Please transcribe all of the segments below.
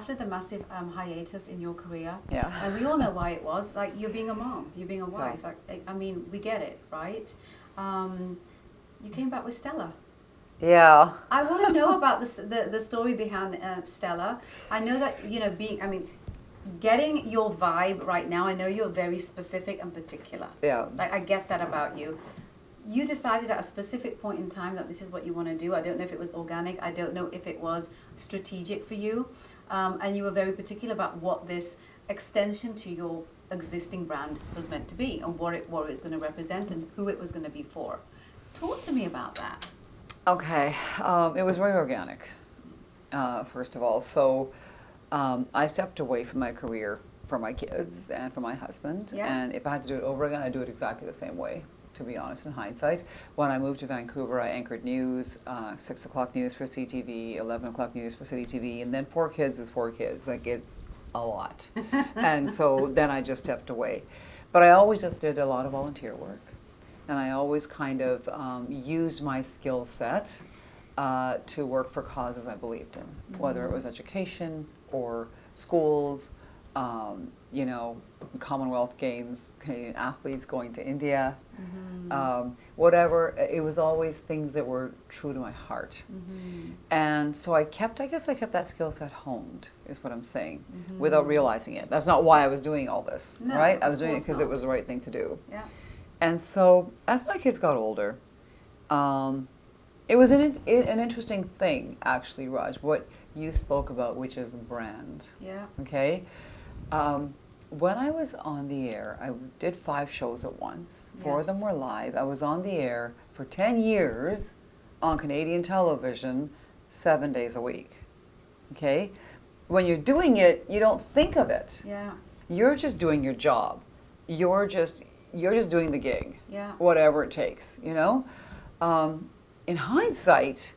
after the massive hiatus in your career, Yeah. and we all know why it was, like you're being a mom, you're being a wife, Yeah. like, I mean, we get it, right? You came back with Stella. Yeah. I want to know about the story behind Stella. I know that, getting your vibe right now, I know you're very specific and particular. Yeah. Like, I get that about you. You decided at a specific point in time that this is what you want to do. I don't know if it was organic. I don't know if it was strategic for you. And you were very particular about what this extension to your existing brand was meant to be and what it was going to represent and who it was going to be for. Talk to me about that. Okay. It was very organic, first of all. So I stepped away from my career for my kids and for my husband. Yeah. And if I had to do it over again, I'd do it exactly the same way, to be honest, in hindsight. When I moved to Vancouver, I anchored news, 6 o'clock news for CTV, 11 o'clock news for City TV, and then 4 kids is 4 kids. Like, it's a lot. And so then I just stepped away. But I always did a lot of volunteer work. And I always kind of used my skill set to work for causes I believed in, whether it was education or schools, Commonwealth Games, Canadian athletes going to India, whatever. It was always things that were true to my heart. And so I kept that skill set honed, is what I'm saying, without realizing it. That's not why I was doing all this, No, right? I was of doing it course because not. it was the right thing to do. Yeah. And so as my kids got older, it was an interesting thing, actually, Raj, what you spoke about, which is brand. Yeah. Okay? When I was on the air, I did 5 shows at once. 4 of them Yes. were live. I was on the air for 10 years on Canadian television, 7 days a week. Okay? When you're doing it, you don't think of it. Yeah. You're just doing your job. You're just doing the gig. Yeah. Whatever it takes, In hindsight,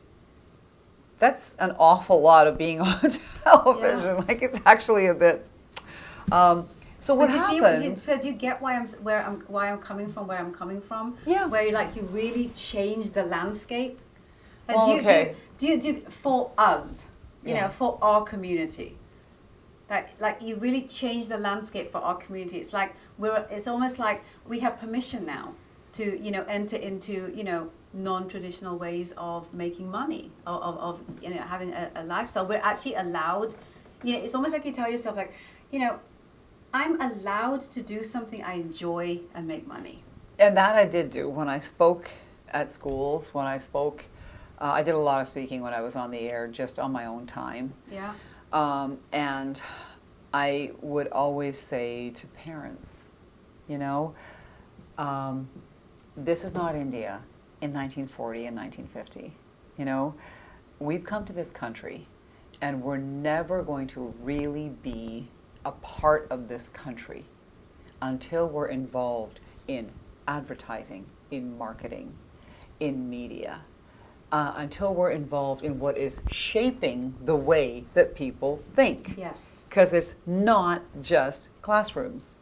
that's an awful lot of being on television. Yeah. Like, it's actually a bit. So what But happened? so do you get why I'm coming from where I'm coming from? Yeah. Where you really change the landscape. And Well, okay. Do you for us, Yeah. for our community? Like you really change the landscape for our community. It's like it's almost like we have permission now to enter into non-traditional ways of making money, of having a lifestyle. We're actually allowed. It's almost like you tell yourself like, I'm allowed to do something I enjoy and make money. And that I did do when I spoke at schools. When I spoke, I did a lot of speaking when I was on the air, just on my own time. Yeah. And I would always say to parents, this is not India in 1940 and 1950. We've come to this country, and we're never going to really be a part of this country until we're involved in advertising, in marketing, in media, until we're involved in what is shaping the way that people think. Yes. Because it's not just classrooms,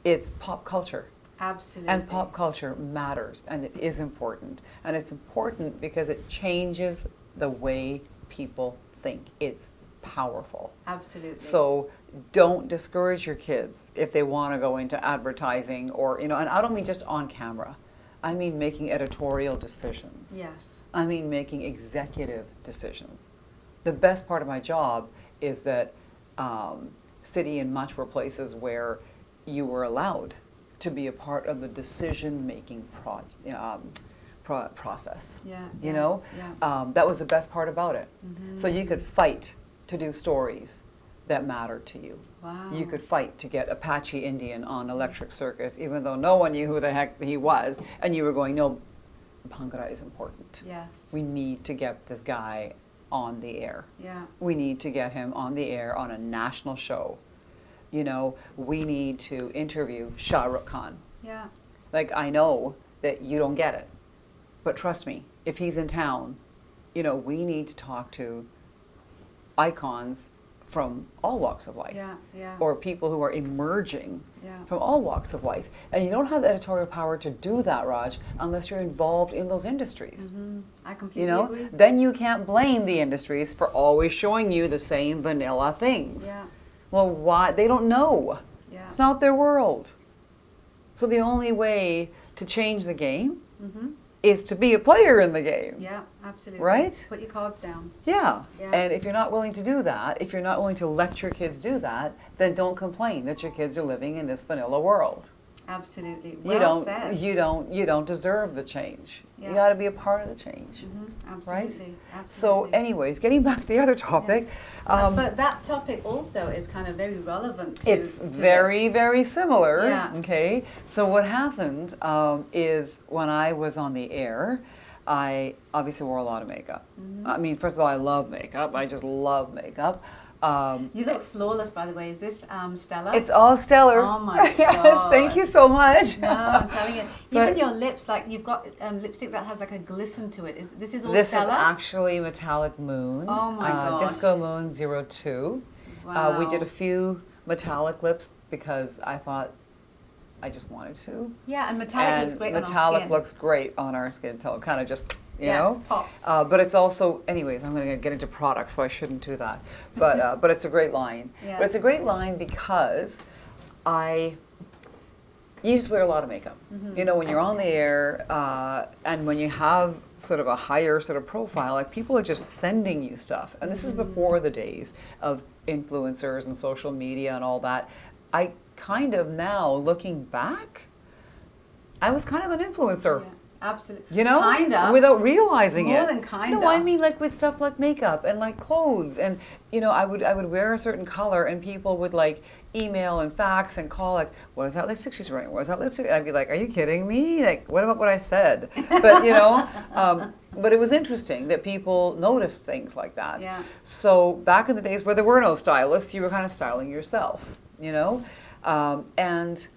it's pop culture. Absolutely. And pop culture matters, and it is important. And it's important because it changes the way people think. It's powerful. Absolutely. So don't discourage your kids if they want to go into advertising or, and I don't mean just on camera. I mean making editorial decisions. Yes. I mean making executive decisions. The best part of my job is that City and Much were places where you were allowed to be a part of the decision-making process. Yeah. Yeah. That was the best part about it. Mm-hmm. So you could fight to do stories that mattered to you. Wow. You could fight to get Apache Indian on Electric Circus, even though no one knew who the heck he was, and you were going, no, Bhangra is important. Yes. We need to get this guy on the air. Yeah. We need to get him on the air on a national show. We need to interview Shah Rukh Khan. Yeah. Like, I know that you don't get it, but trust me, if he's in town, we need to talk to icons from all walks of life. Yeah, yeah. Or people who are emerging Yeah. from all walks of life. And you don't have the editorial power to do that, Raj, unless you're involved in those industries. I completely You know, agree. then you can't blame the industries for always showing you the same vanilla things. Yeah. Well, why? They don't know. Yeah. It's not their world. So the only way to change the game is to be a player in the game. Yeah, absolutely. Right? Put your cards down. Yeah. Yeah. And if you're not willing to do that, if you're not willing to let your kids do that, then don't complain that your kids are living in this vanilla world. Absolutely. You Well don't said. you don't deserve the change. Yeah. You got to be a part of the change. Absolutely. So Absolutely. anyways, getting back to the other topic, But that topic also is kind of very relevant to it's to very, this. very similar. Yeah. Okay. So what happened is when I was on the air, I obviously wore a lot of makeup. I mean, first of all, I love makeup. I just love makeup. You look flawless, by the way. Is this Stella? It's all stellar. Oh my Yes, thank you so much. No, I'm telling you. But- Even your lips, like you've got lipstick that has like a glisten to it. This is all This Stella? is actually Metallic Moon. Oh my gosh. Disco Moon 02. We did a few metallic lips because I thought I just wanted to. Yeah, and metallic looks great on our metallic skin. looks great on our skin tone, kind of just, you Yeah, know. pops. But it's also, anyways, I'm going to get into products, so I shouldn't do that. But it's a great line. Yeah. But it's a great line because you just wear a lot of makeup. You know, when you're on the air and when you have sort of a higher sort of profile, like people are just sending you stuff. And this is before the days of influencers and social media and all that. I kind of now, looking back, I was kind of an influencer. Yeah, absolutely. You know, Kinda. without realizing More it. than kinda. No, I mean like with stuff like makeup and like clothes, and you know, I would wear a certain color, and people would like email and fax and call like, "What is that lipstick she's wearing? What is that lipstick?" I'd be like, "Are you kidding me? Like, what about what I said?" But you know, but it was interesting that people noticed things like that. Yeah. So back in the days where there were no stylists, you were kind of styling yourself. You know, and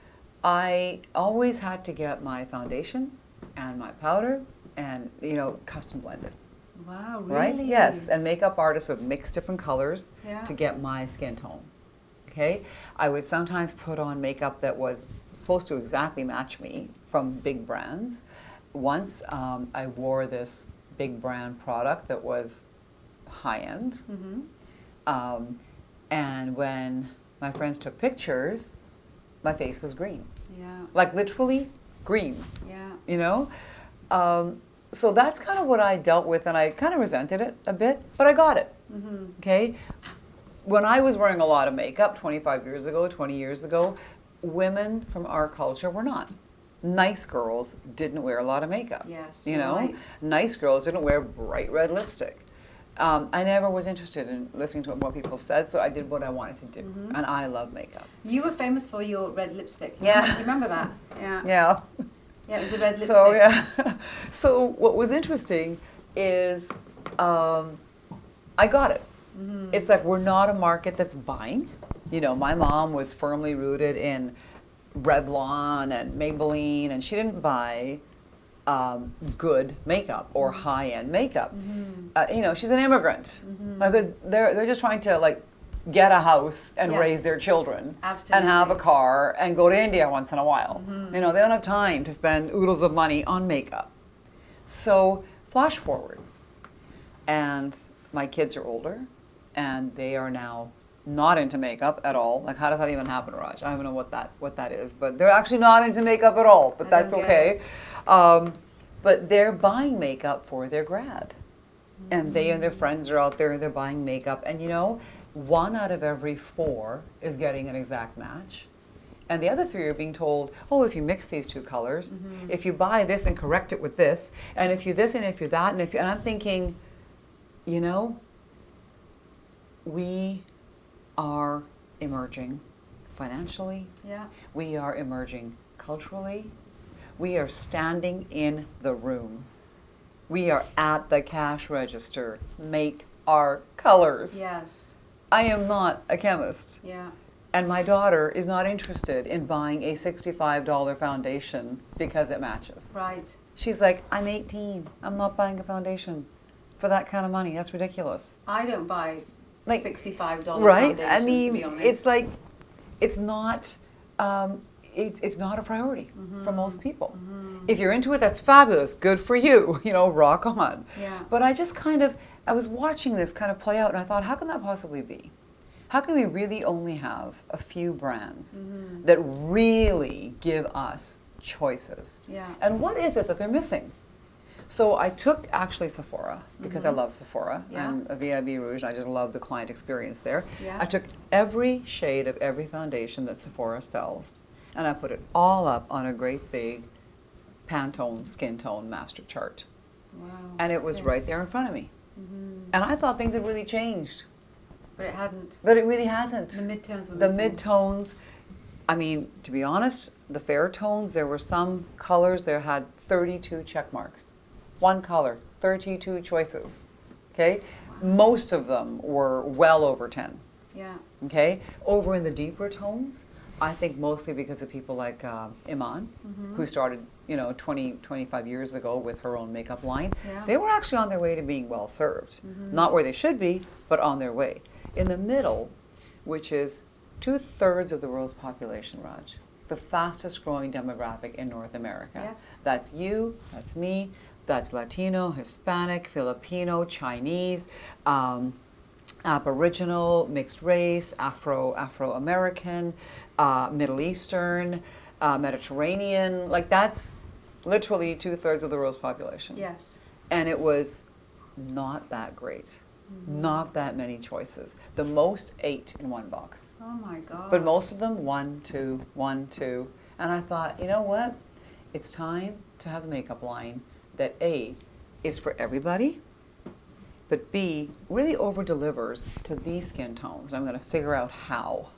I always had to get my foundation and my powder and, you know, custom blended. Wow, really? Right? Yes. And makeup artists would mix different colors Yeah. to get my skin tone. Okay? I would sometimes put on makeup that was supposed to exactly match me from big brands. Once I wore this big brand product that was high end. And when my friends took pictures, my face was green. Yeah, Like literally green, yeah. you know? So that's kind of what I dealt with, and I kind of resented it a bit, but I got it. Okay? When I was wearing a lot of makeup 25 years ago, 20 years ago, women from our culture were not. Nice girls didn't wear a lot of makeup. Yes, You you're know? right. Nice girls didn't wear bright red lipstick. I never was interested in listening to what people said, so I did what I wanted to do. And I love makeup. You were famous for your red lipstick. Yeah. You remember that? Yeah. Yeah. Yeah, it was the red lipstick. So yeah. So what was interesting is I got it. It's like we're not a market that's buying. You know, my mom was firmly rooted in Revlon and Maybelline, and she didn't buy good makeup or high-end makeup. You know, she's an immigrant. Like they're just trying to like get a house and Yes. raise their children Absolutely. and have a car and go to India once in a while. You know, they don't have time to spend oodles of money on makeup. So flash forward, and my kids are older, and they are now not into makeup at all. Like, how does that even happen, Raj? I don't even know what that is, but they're actually not into makeup at all. But I that's don't get okay. But they're buying makeup for their grad, and they and their friends are out there and they're buying makeup. And you know, 1 out of every 4 is getting an exact match. And the other 3 are being told, oh, if you mix these 2 colors, if you buy this and correct it with this, and if you this and if you that, and I'm thinking, you know, we are emerging financially. Yeah. We are emerging culturally. We are standing in the room. We are at the cash register. Make our colors. Yes. I am not a chemist. Yeah. And my daughter is not interested in buying a $65 foundation because it matches. Right. She's like, I'm 18. I'm not buying a foundation for that kind of money. That's ridiculous. I don't buy like $65 right? foundations, I to mean, be honest. it's like it's not it's not a priority for most people. If you're into it, that's fabulous. Good for you. You know, rock on. Yeah. But I just I was watching this kind of play out, and I thought, how can that possibly be? How can we really only have a few brands that really give us choices? Yeah. And what is it that they're missing? So I took actually Sephora because I love Sephora. Yeah. I'm a VIB Rouge. I just love the client experience there. Yeah. I took every shade of every foundation that Sephora sells, and I put it all up on a great big Pantone skin tone master chart. Wow. And it was Okay. right there in front of me. And I thought things had really changed. But it hadn't. But it really hasn't. The midtones were The missing. mid-tones, I mean, to be honest, the fair tones, there were some colors that had 32 check marks. One color, 32 choices. Okay? Most of them were well over 10. Yeah. Okay? Over in the deeper tones, I think mostly because of people like Iman, who started, 20, 25 years ago with her own makeup line. Yeah. They were actually on their way to being well served. Not where they should be, but on their way. In the middle, which is 2/3 of the world's population, Raj, the fastest growing demographic in North America. Yes. That's you, that's me, that's Latino, Hispanic, Filipino, Chinese, Aboriginal, mixed race, Afro-American, Middle Eastern, Mediterranean. Like that's literally 2/3 of the world's population. Yes. And it was not that great. Not that many choices. The most 8 in one box. Oh my God. But most of them 1, 2, 1, 2. And I thought, you know what? It's time to have a makeup line that A, is for everybody, but B, really over delivers to these skin tones. And I'm going to figure out how,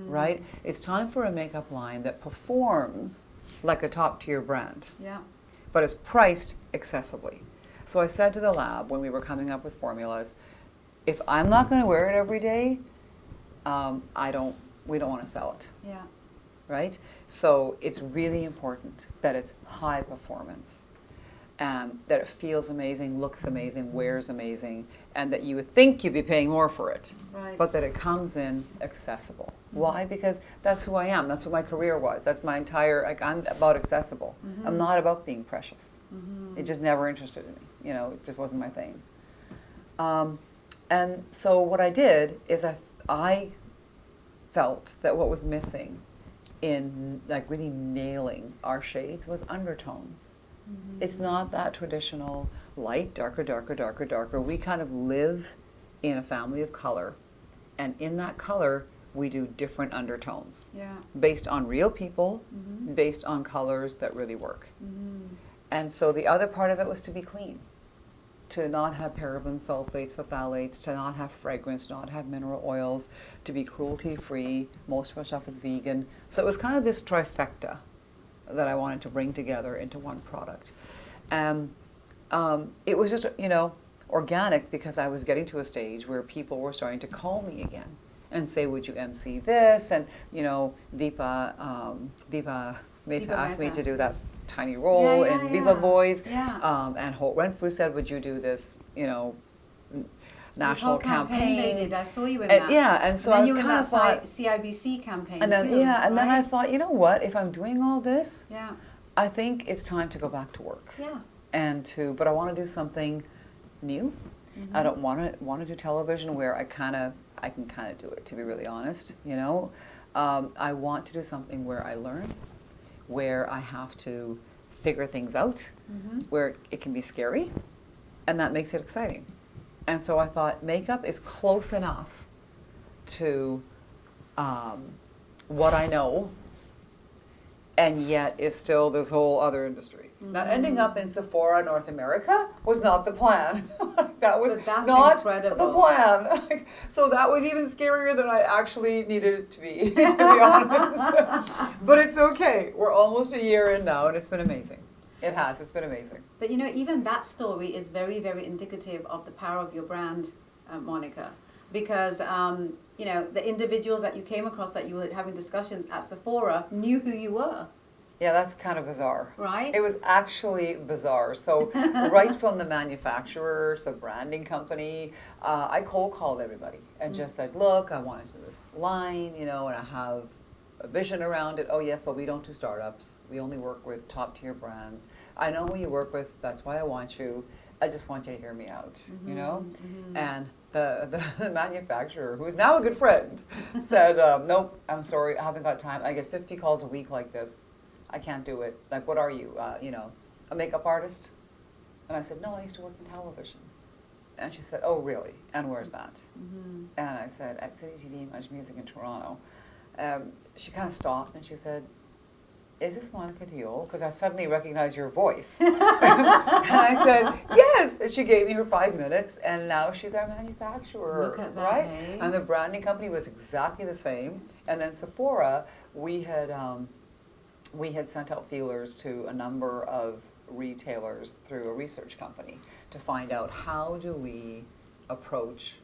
right? It's time for a makeup line that performs like a top tier brand, Yeah. but is priced accessibly. So I said to the lab when we were coming up with formulas, if I'm not going to wear it every day, we don't want to sell it, Yeah. right? So it's really important that it's high performance, that it feels amazing, looks amazing, wears amazing, and that you would think you'd be paying more for it, Right. but that it comes in accessible. Why? Because that's who I am. That's what my career was. That's my entire, I'm about accessible. I'm not about being precious. It just never interested in me. It just wasn't my thing. And so what I did is I felt that what was missing in like really nailing our shades was undertones. It's not that traditional light, darker, darker, darker, darker. We kind of live in a family of color, and in that color we do different undertones Yeah. based on real people, based on colors that really work. And so the other part of it was to be clean, to not have parabens, sulfates, phthalates, to not have fragrance, not have mineral oils, to be cruelty-free. Most of our stuff is vegan. So it was kind of this trifecta that I wanted to bring together into one product. It was just, organic because I was getting to a stage where people were starting to call me again and say, would you MC this? And, Deepa Mehta asked me Mehta. to do that tiny role in Viva Boys. Yeah. And Holt Renfrew said, would you do this, This national whole campaign they did. I saw you in that. Yeah, and so then I you were in kind that of thought, CIBC campaign and then too, and then I right? thought, you know what? If I'm doing all this, Yeah. I think it's time to go back to work. Yeah. But I want to do something new. I don't want to do television where I can kind of do it, to be really honest. I want to do something where I learn, where I have to figure things out, where it can be scary, and that makes it exciting. And so I thought makeup is close enough to what I know, and yet is still this whole other industry. Now, ending up in Sephora North America was not the plan. That was But that's not incredible. the plan. So that was even scarier than I actually needed it to be, to be honest. But it's okay. We're almost a year in now, and it's been amazing. It has. It's been amazing. But even that story is very, very indicative of the power of your brand, Monika. Because, the individuals that you came across that you were having discussions at Sephora knew who you were. Yeah, that's kind of bizarre. Right? It was actually bizarre. So, right from the manufacturers, the branding company, I cold called everybody and just said, look, I want to do this line, and I have a vision around it. Oh, yes, well, we don't do startups. We only work with top tier brands. I know who you work with. That's why I want you. I just want you to hear me out, And the manufacturer, who is now a good friend, said, nope, I'm sorry, I haven't got time. I get 50 calls a week like this. I can't do it. Like, what are you? A makeup artist? And I said, no, I used to work in television. And she said, oh, really? And where's that? And I said, at City TV, Much Music in Toronto. She kind of stopped and she said, is this Monika Deol? Because I suddenly recognized your voice. And I said, yes. And she gave me her 5 minutes, and now she's our manufacturer. Look at that, right? hey? And the branding company was exactly the same. And then Sephora, we had sent out feelers to a number of retailers through a research company to find out how do we approach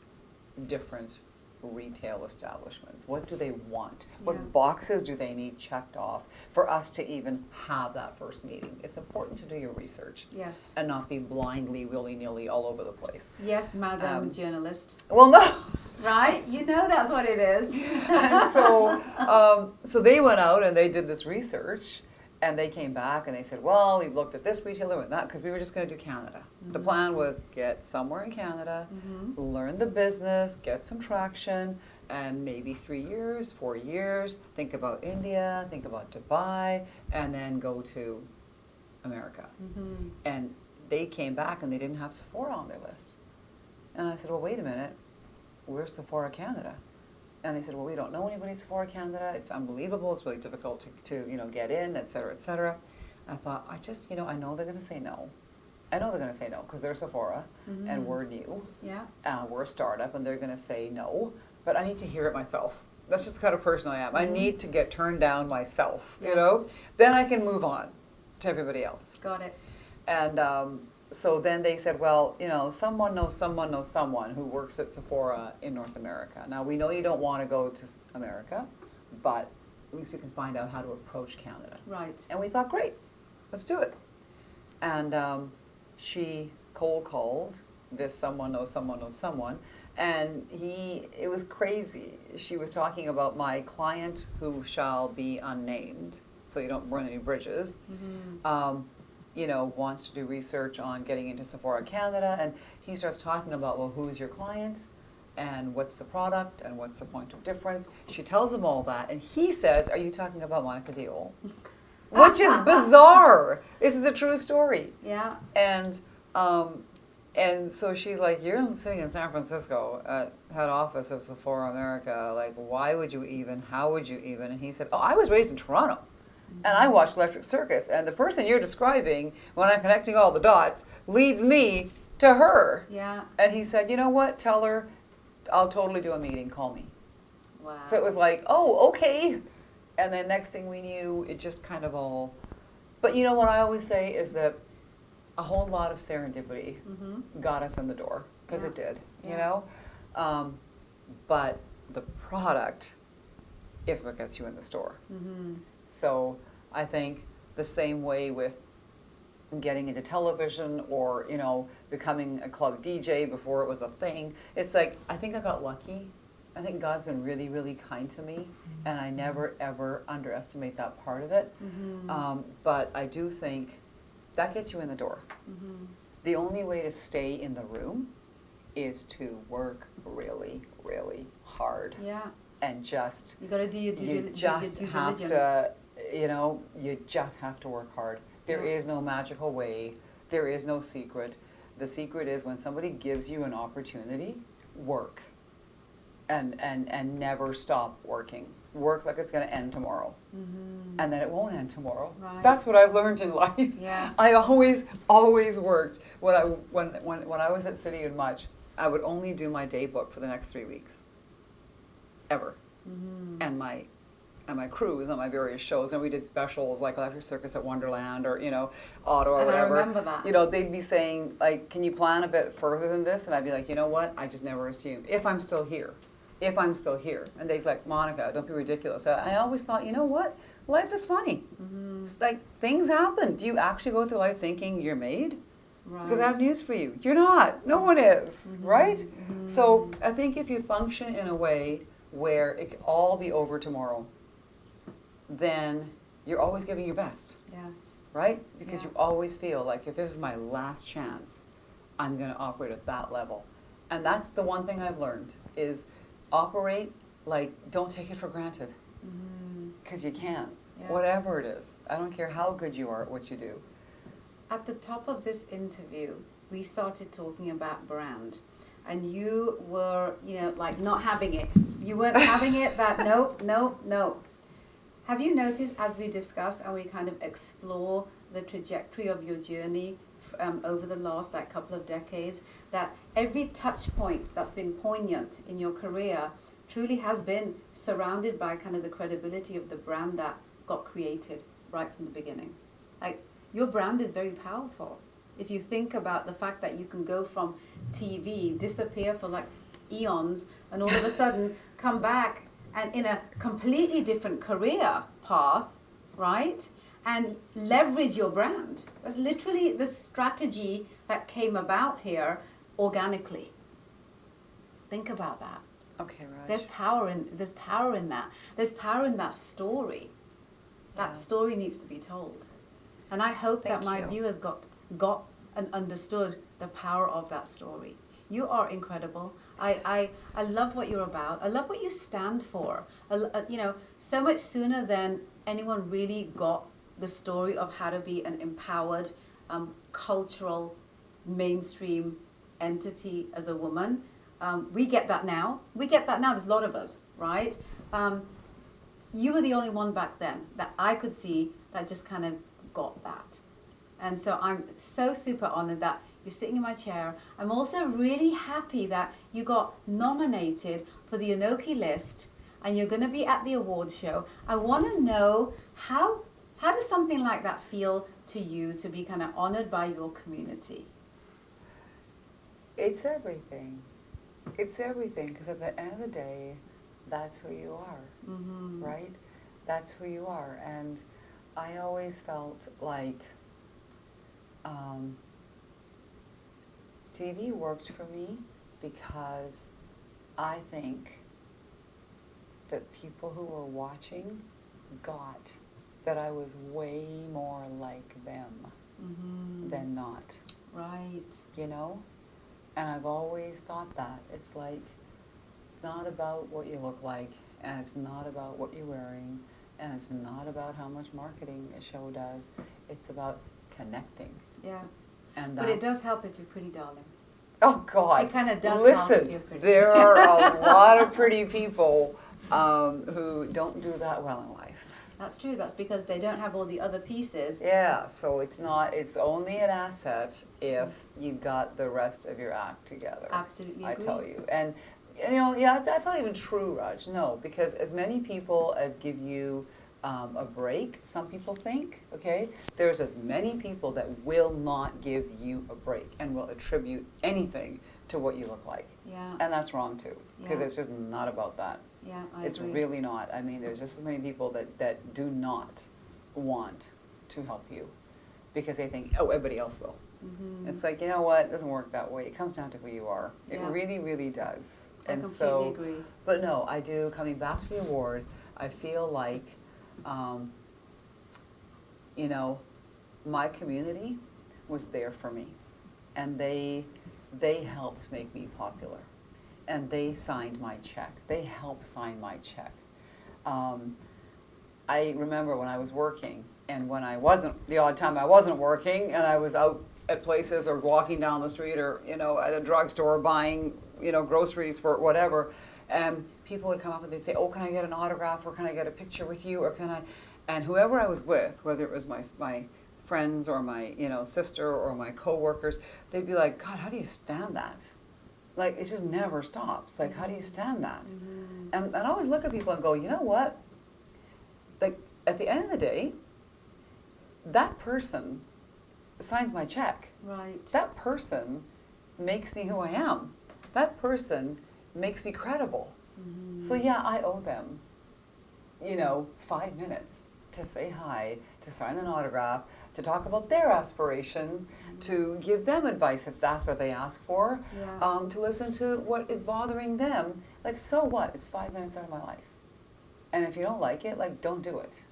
different retail establishments. What do they want? What boxes do they need checked off for us to even have that first meeting? It's important to do your research. Yes. And not be blindly, willy-nilly all over the place. Yes, Madam Journalist. Well, no. Right? You know that's what it is. And so they went out and they did this research, and they came back and they said, well, we've looked at this retailer and that, because we were just going to do Canada. The plan was get somewhere in Canada, learn the business, get some traction, and maybe 3 years, 4 years, think about India, think about Dubai, and then go to America. And they came back and they didn't have Sephora on their list. And I said, well, wait a minute, where's Sephora Canada? And they said, well, we don't know anybody at Sephora Canada. It's unbelievable. It's really difficult to get in, et cetera, et cetera. I thought, I know they're going to say no. I know they're going to say no because they're Sephora and we're new. Yeah. We're a startup and they're going to say no. But I need to hear it myself. That's just the kind of person I am. I need to get turned down myself, Then I can move on to everybody else. Got it. And so then they said, well, someone knows someone who works at Sephora in North America. Now, we know you don't want to go to America, but at least we can find out how to approach Canada. Right. And we thought, great, let's do it. And she cold called this someone knows someone. And it was crazy. She was talking about my client who shall be unnamed, so you don't burn any bridges. Wants to do research on getting into Sephora Canada, and he starts talking about, well, who's your client, and what's the product, and what's the point of difference. She tells him all that, and he says, are you talking about Monika Deol? Which is bizarre. This is a true story. Yeah. And so she's like, you're sitting in San Francisco at head office of Sephora America. Like, why would you even? How would you even? And he said, oh, I was raised in Toronto. And I watched Electric Circus, and the person you're describing, when I'm connecting all the dots, leads me to her. Yeah. And he said, you know what, tell her, I'll totally do a meeting, call me. Wow. So it was like, oh, okay. And then next thing we knew, it just kind of all, but what I always say is that a whole lot of serendipity got us in the door, because it did, but the product is what gets you in the store. So I think the same way with getting into television or, becoming a club DJ before it was a thing, it's like, I think I got lucky. I think God's been really, really kind to me, and I never, ever underestimate that part of it. But I do think that gets you in the door. The only way to stay in the room is to work really, really hard. Yeah. And just you got to do your due you just have diligence. to, you just have to work hard. There is no magical way. There is no secret. The secret is when somebody gives you an opportunity, work. And never stop working. Work like it's going to end tomorrow. And then it won't end tomorrow. Right. That's what I've learned in life. Yes. I always worked. When I was at City and Much, I would only do my day book for the next 3 weeks. Ever. And my crews on my various shows, and we did specials like Electric Circus at Wonderland or, Auto or And whatever. I remember that. They'd be saying, like, can you plan a bit further than this? And I'd be like, you know what? I just never assume. If I'm still here. And they'd be like, Monika, don't be ridiculous. I always thought, you know what? Life is funny. It's like things happen. Do you actually go through life thinking you're made? Right. Because I have news for you. You're not. No one is, right? So I think if you function in a way where it can all be over tomorrow, then you're always giving your best, Yes. right? Because Yeah. you always feel like if this is my last chance, I'm going to operate at that level. And that's the one thing I've learned is operate like don't take it for granted. Because you can't. Yeah. Whatever it is. I don't care how good you are at what you do. At the top of this interview, we started talking about brand. And you were, like not having it. You weren't having it, that no. Have you noticed as we discuss and we kind of explore the trajectory of your journey over the last couple of decades, that every touch point that's been poignant in your career truly has been surrounded by kind of the credibility of the brand that got created right from the beginning? Like, your brand is very powerful. If you think about the fact that you can go from TV, disappear for like eons, and all of a sudden come back and in a completely different career path, right? And leverage your brand. That's literally the strategy that came about here organically. Think about that. Okay, Raj. There's power in that. There's power in that story. That Yeah. story needs to be told. And I hope that Thank my you. viewers got and understood the power of that story. You are incredible. I love what you're about. I love what you stand for. So much sooner than anyone really got the story of how to be an empowered, cultural, mainstream entity as a woman. We get that now. There's a lot of us, right? You were the only one back then that I could see that just kind of got that. And so I'm so super honored that you're sitting in my chair. I'm also really happy that you got nominated for the Inoki list and you're going to be at the awards show. I want to know how does something like that feel to you, to be kind of honored by your community? It's everything. It's everything, because at the end of the day, that's who you are, right? That's who you are. And I always felt like TV worked for me because I think that people who were watching got that I was way more like them than not. Right. You know? And I've always thought that. It's like, it's not about what you look like, and it's not about what you're wearing, and it's not about how much marketing a show does. It's about connecting. Yeah. And But it does help if you're pretty, darling. Oh, God. It kind of does help Listen, if you're pretty. there are a lot of pretty people who don't do that well in life. That's true. That's because they don't have all the other pieces. Yeah, so it's only an asset if you got the rest of your act together. Absolutely I agree. tell you. And, yeah, that's not even true, Raj. No, because as many people as give you a break, some people think, okay, there's as many people that will not give you a break and will attribute anything to what you look like. Yeah. And that's wrong too, because Yeah. it's just not about that. Yeah, It's agree. really not. I mean, there's just as many people that do not want to help you because they think, oh, everybody else will. It's like, you know what, it doesn't work that way. It comes down to who you are. It Yeah. really, really does. I And completely so, agree. but no, I do, coming back to the award, I feel like, my community was there for me. And they helped make me popular. And they signed my check. They helped sign my check. I remember when I was working, and when I wasn't, the odd time I wasn't working, and I was out at places or walking down the street or, at a drugstore buying, groceries for whatever, and people would come up and they'd say, oh, can I get an autograph, or can I get a picture with you, or can I, and whoever I was with, whether it was my friends or my, sister or my coworkers, they'd be like, God, how do you stand that? Like, it just never stops. Like, how do you stand that? And I always look at people and go, you know what? Like, at the end of the day, that person signs my check. Right. That person makes me who I am. That person makes me credible. So yeah, I owe them, 5 minutes. to say hi, to sign an autograph, to talk about their aspirations, to give them advice if that's what they ask for, Yeah. to listen to what is bothering them. Like, so what? It's 5 minutes out of my life. And if you don't like it, like, don't do it.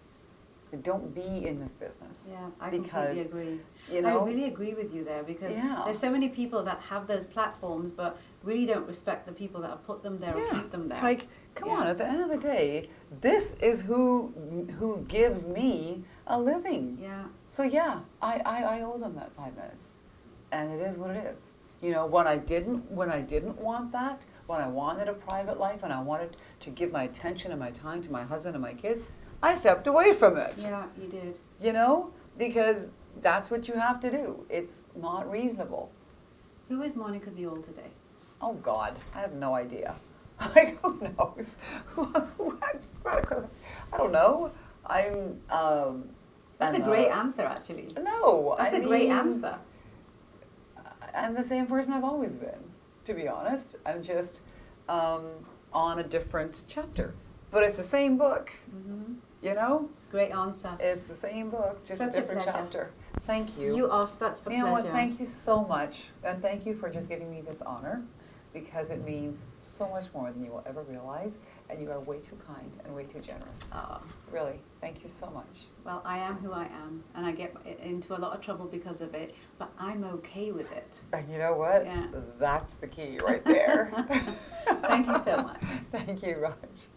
Don't be in this business. Yeah, I because, completely agree. You know, I really agree with you there, because Yeah. there's so many people that have those platforms but really don't respect the people that have put them there or keep them there. It's like, come Yeah. on, at the end of the day, this is who gives me a living. Yeah. So yeah, I owe them that 5 minutes. And it is what it is. You know, when I didn't want that, when I wanted a private life and I wanted to give my attention and my time to my husband and my kids, I stepped away from it. Yeah, you did. You know, because that's what you have to do. It's not reasonable. Who is Monika Deol today? Oh God, I have no idea. Like, who knows? I don't know. That's a great answer, actually. No, That's I a great mean, answer. I'm the same person I've always been, to be honest. I'm just on a different chapter. But it's the same book, you know? Great answer. It's the same book, just Such a a different pleasure. chapter. Thank you. You are such a You know what? pleasure. Thank you so much. And thank you for just giving me this honor, because it means so much more than you will ever realize. And you are way too kind and way too generous. Oh, Really, thank you so much. well, I am who I am, and I get into a lot of trouble because of it, but I'm okay with it. And you know what? Yeah. That's the key right there. Thank you so much. Thank you, Raj.